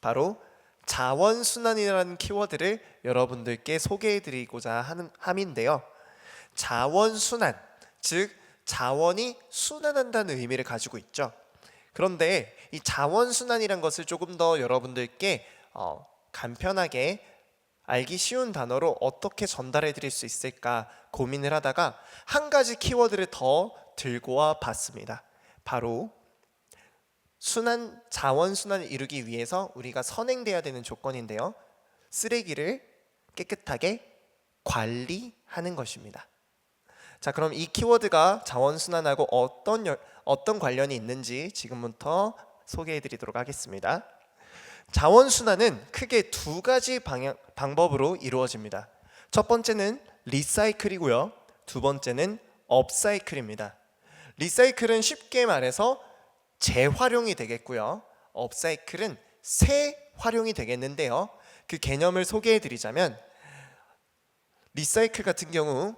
바로 자원순환이라는 키워드를 여러분들께 소개해드리고자 함인데요. 자원순환, 즉 자원이 순환한다는 의미를 가지고 있죠. 그런데 이 자원순환이란 것을 조금 더 여러분들께 간편하게 알기 쉬운 단어로 어떻게 전달해 드릴 수 있을까 고민을 하다가 한 가지 키워드를 더 들고 와 봤습니다. 바로 자원순환을 이루기 위해서 우리가 선행돼야 되는 조건인데요. 쓰레기를 깨끗하게 관리하는 것입니다. 자, 그럼 이 키워드가 자원순환하고 어떤 관련이 있는지 지금부터 소개해 드리도록 하겠습니다. 자원순환은 크게 두 가지 방법으로 이루어집니다. 첫 번째는 리사이클이고요. 두 번째는 업사이클입니다. 리사이클은 쉽게 말해서 재활용이 되겠고요. 업사이클은 재활용이 되겠는데요. 그 개념을 소개해 드리자면 리사이클 같은 경우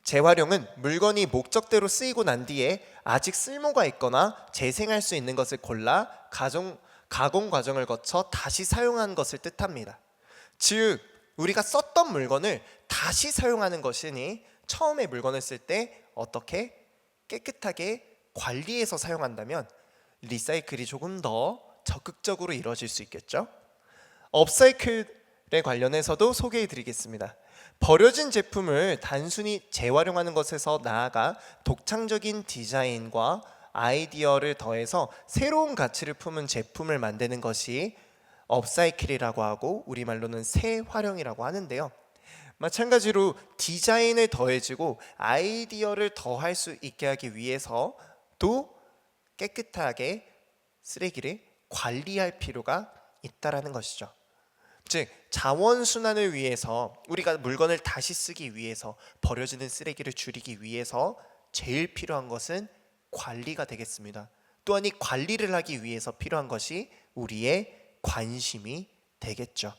재활용은 물건이 목적대로 쓰이고 난 뒤에 아직 쓸모가 있거나 재생할 수 있는 것을 골라 가공 과정을 거쳐 다시 사용한 것을 뜻합니다. 즉 우리가 썼던 물건을 다시 사용하는 것이니 처음에 물건을 쓸 때 어떻게 깨끗하게 관리해서 사용한다면 리사이클이 조금 더 적극적으로 이루어질 수 있겠죠. 업사이클에 관련해서도 소개해 드리겠습니다. 버려진 제품을 단순히 재활용하는 것에서 나아가 독창적인 디자인과 아이디어를 더해서 새로운 가치를 품은 제품을 만드는 것이 업사이클이라고 하고 우리말로는 재활용이라고 하는데요. 마찬가지로 디자인을 더해지고 아이디어를 더할 수 있게 하기 위해서도 깨끗하게 쓰레기를 관리할 필요가 있다라는 것이죠. 즉 자원순환을 위해서 우리가 물건을 다시 쓰기 위해서 버려지는 쓰레기를 줄이기 위해서 제일 필요한 것은 관리가 되겠습니다. 또한 이 관리를 하기 위해서 필요한 것이 우리의 관심이 되겠죠.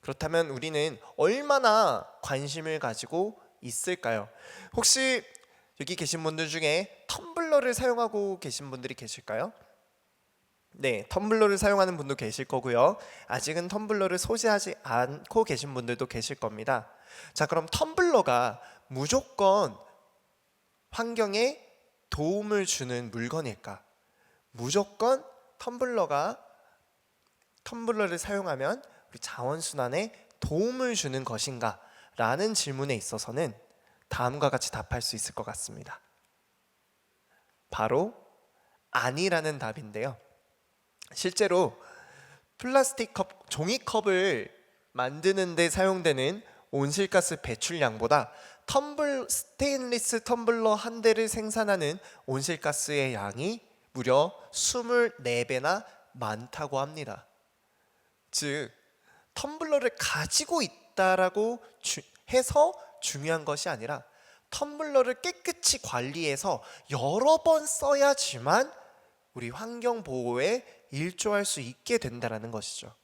그렇다면 우리는 얼마나 관심을 가지고 있을까요? 혹시 여기 계신 분들 중에 텀블러를 사용하고 계신 분들이 계실까요? 네, 텀블러를 사용하는 분도 계실 거고요. 아직은 텀블러를 소지하지 않고 계신 분들도 계실 겁니다. 자, 그럼 텀블러가 무조건 환경에 도움을 주는 물건일까? 무조건 텀블러를 사용하면 우리 자원순환에 도움을 주는 것인가? 라는 질문에 있어서는 다음과 같이 답할 수 있을 것 같습니다. 바로 아니라는 답인데요. 실제로 플라스틱 컵, 종이컵을 만드는 데 사용되는 온실가스 배출량보다 스테인리스 텀블러 한 대를 생산하는 온실가스의 양이 무려 24배나 많다고 합니다. 즉 텀블러를 가지고 있다라고 해서 중요한 것이 아니라 텀블러를 깨끗이 관리해서 여러 번 써야지만 우리 환경 보호에 일조할 수 있게 된다는 것이죠.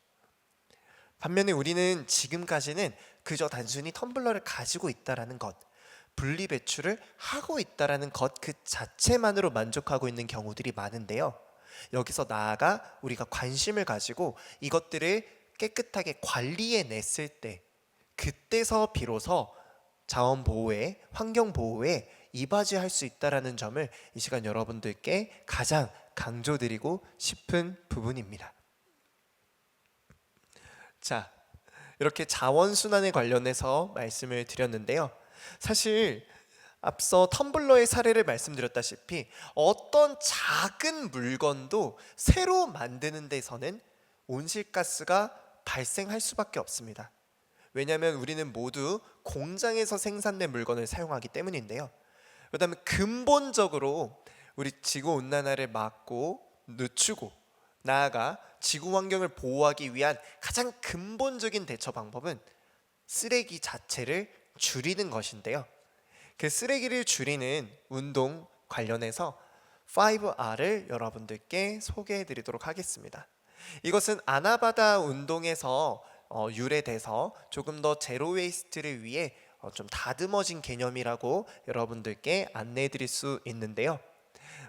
반면에 우리는 지금까지는 그저 단순히 텀블러를 가지고 있다라는 것, 분리 배출을 하고 있다라는 것 그 자체만으로 만족하고 있는 경우들이 많은데요. 여기서 나아가 우리가 관심을 가지고 이것들을 깨끗하게 관리해 냈을 때 그때서 비로소 자원 보호에, 환경 보호에 이바지할 수 있다라는 점을 이 시간 여러분들께 가장 강조드리고 싶은 부분입니다. 자, 이렇게 자원순환에 관련해서 말씀을 드렸는데요. 사실 앞서 텀블러의 사례를 말씀드렸다시피 어떤 작은 물건도 새로 만드는 데서는 온실가스가 발생할 수밖에 없습니다. 왜냐하면 우리는 모두 공장에서 생산된 물건을 사용하기 때문인데요. 그다음에 근본적으로 우리 지구온난화를 막고 늦추고 나아가 지구 환경을 보호하기 위한 가장 근본적인 대처 방법은 쓰레기 자체를 줄이는 것인데요. 그 쓰레기를 줄이는 운동 관련해서 5R을 여러분들께 소개해 드리도록 하겠습니다. 이것은 아나바다 운동에서 유래돼서 조금 더 제로 웨이스트를 위해 좀 다듬어진 개념이라고 여러분들께 안내해 드릴 수 있는데요.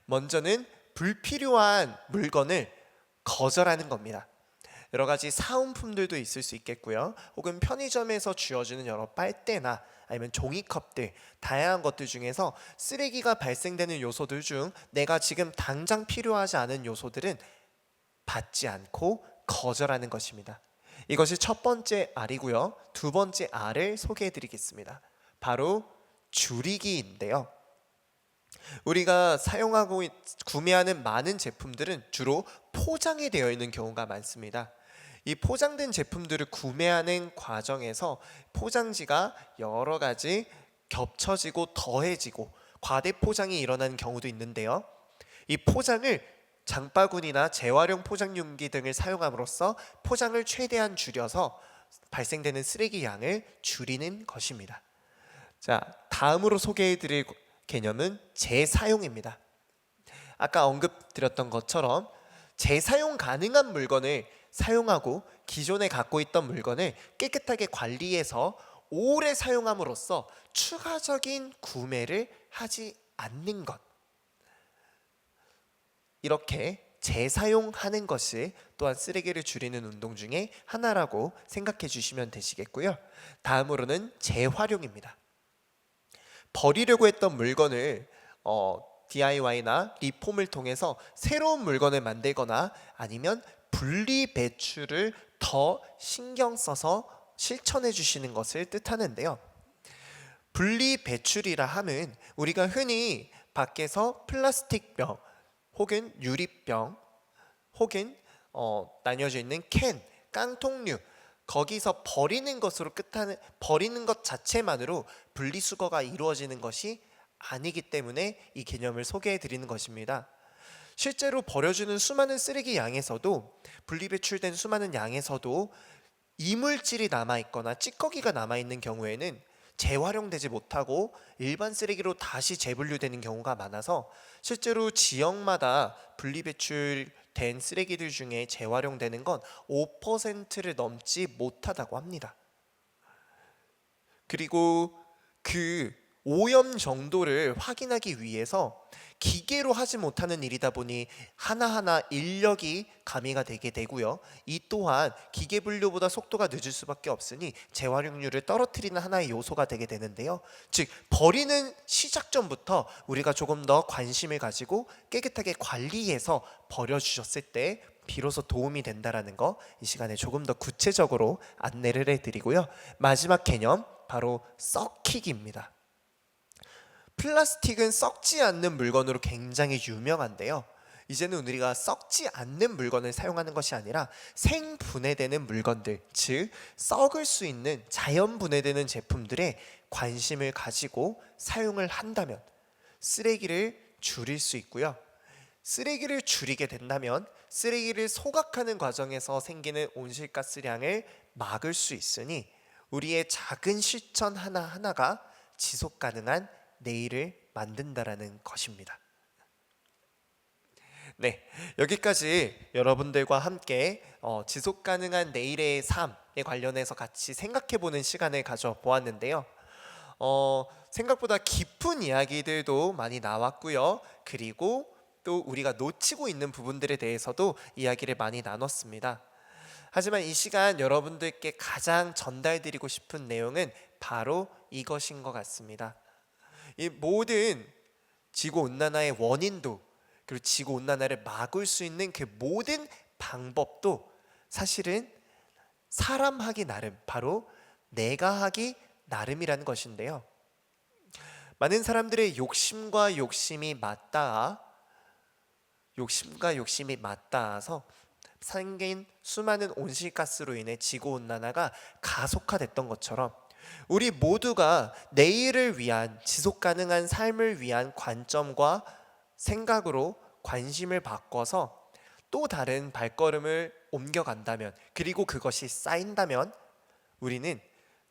먼저는 불필요한 물건을 거절하는 겁니다. 여러 가지 사은품들도 있을 수 있겠고요. 혹은 편의점에서 주어지는 여러 빨대나 아니면 종이컵들, 다양한 것들 중에서 쓰레기가 발생되는 요소들 중 내가 지금 당장 필요하지 않은 요소들은 받지 않고 거절하는 것입니다. 이것이 첫 번째 R이고요. 두 번째 R을 소개해 드리겠습니다. 바로 줄이기인데요. 우리가 사용하고 구매하는 많은 제품들은 주로 포장이 되어 있는 경우가 많습니다. 이 포장된 제품들을 구매하는 과정에서 포장지가 여러 가지 겹쳐지고 더해지고 과대 포장이 일어나는 경우도 있는데요. 이 포장을 장바구니나 재활용 포장용기 등을 사용함으로써 포장을 최대한 줄여서 발생되는 쓰레기 양을 줄이는 것입니다. 자, 다음으로 소개해드릴 개념은 재사용입니다. 아까 언급드렸던 것처럼 재사용 가능한 물건을 사용하고 기존에 갖고 있던 물건을 깨끗하게 관리해서 오래 사용함으로써 추가적인 구매를 하지 않는 것, 이렇게 재사용하는 것이 또한 쓰레기를 줄이는 운동 중에 하나라고 생각해 주시면 되시겠고요. 다음으로는 재활용입니다. 버리려고 했던 물건을 DIY나 리폼을 통해서 새로운 물건을 만들거나 아니면 분리 배출을 더 신경 써서 실천해 주시는 것을 뜻하는데요. 분리 배출이라 함은 우리가 흔히 밖에서 플라스틱 병 혹은 유리병 혹은 나뉘어져 있는 캔, 깡통류, 거기서 버리는 것으로 버리는 것 자체만으로 분리수거가 이루어지는 것이 아니기 때문에 이 개념을 소개해 드리는 것입니다. 실제로 버려주는 수많은 쓰레기 양에서도, 분리배출된 수많은 양에서도 이물질이 남아있거나 찌꺼기가 남아있는 경우에는 재활용되지 못하고 일반 쓰레기로 다시 재분류되는 경우가 많아서 실제로 지역마다 분리배출된 쓰레기들 중에 재활용되는 건 5%를 넘지 못하다고 합니다. 그리고 그 오염 정도를 확인하기 위해서 기계로 하지 못하는 일이다 보니 하나하나 인력이 가미가 되게 되고요. 이 또한 기계 분류보다 속도가 늦을 수밖에 없으니 재활용률을 떨어뜨리는 하나의 요소가 되게 되는데요. 즉 버리는 시작점부터 우리가 조금 더 관심을 가지고 깨끗하게 관리해서 버려주셨을 때 비로소 도움이 된다라는 거 이 시간에 조금 더 구체적으로 안내를 해드리고요. 마지막 개념 바로 썩히기입니다. 플라스틱은 썩지 않는 물건으로 굉장히 유명한데요. 이제는 우리가 썩지 않는 물건을 사용하는 것이 아니라 생분해되는 물건들, 즉 썩을 수 있는 자연 분해되는 제품들에 관심을 가지고 사용을 한다면 쓰레기를 줄일 수 있고요. 쓰레기를 줄이게 된다면 쓰레기를 소각하는 과정에서 생기는 온실가스량을 막을 수 있으니 우리의 작은 실천 하나하나가 지속 가능한 내일을 만든다라는 것입니다. 네, 여기까지 여러분들과 함께 지속 가능한 내일의 삶에 관련해서 같이 생각해보는 시간을 가져보았는데요. 생각보다 깊은 이야기들도 많이 나왔고요. 그리고 또 우리가 놓치고 있는 부분들에 대해서도 이야기를 많이 나눴습니다. 하지만 이 시간 여러분들께 가장 전달드리고 싶은 내용은 바로 이것인 것 같습니다. 이 모든 지구온난화의 원인도, 그리고 지구온난화를 막을 수 있는 그 모든 방법도 사실은 사람 하기 나름, 바로 내가 하기 나름이라는 것인데요. 많은 사람들의 욕심과 욕심이 맞닿아서 생긴 수많은 온실가스로 인해 지구온난화가 가속화됐던 것처럼 우리 모두가 내일을 위한 지속가능한 삶을 위한 관점과 생각으로 관심을 바꿔서 또 다른 발걸음을 옮겨간다면, 그리고 그것이 쌓인다면 우리는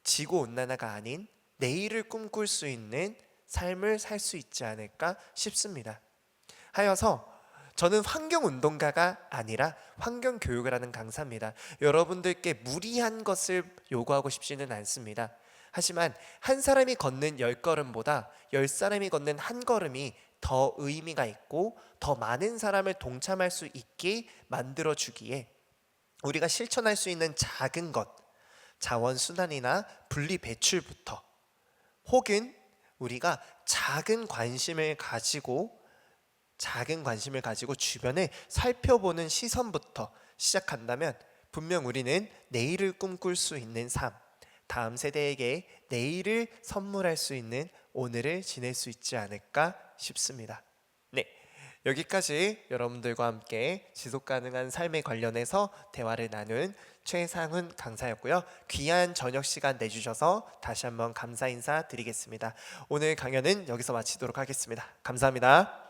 지구온난화가 아닌 내일을 꿈꿀 수 있는 삶을 살 수 있지 않을까 싶습니다. 하여서 저는 환경운동가가 아니라 환경교육을 하는 강사입니다. 여러분들께 무리한 것을 요구하고 싶지는 않습니다. 하지만 한 사람이 걷는 10걸음보다 10사람이 걷는 한 걸음이 더 의미가 있고 더 많은 사람을 동참할 수 있게 만들어 주기에 우리가 실천할 수 있는 작은 것, 자원 순환이나 분리 배출부터, 혹은 우리가 작은 관심을 가지고 주변을 살펴보는 시선부터 시작한다면 분명 우리는 내일을 꿈꿀 수 있는 삶, 다음 세대에게 내일을 선물할 수 있는 오늘을 지낼 수 있지 않을까 싶습니다. 네, 여기까지 여러분들과 함께 지속가능한 삶에 관련해서 대화를 나눈 최상훈 강사였고요. 귀한 저녁 시간 내주셔서 다시 한번 감사 인사 드리겠습니다. 오늘 강연은 여기서 마치도록 하겠습니다. 감사합니다.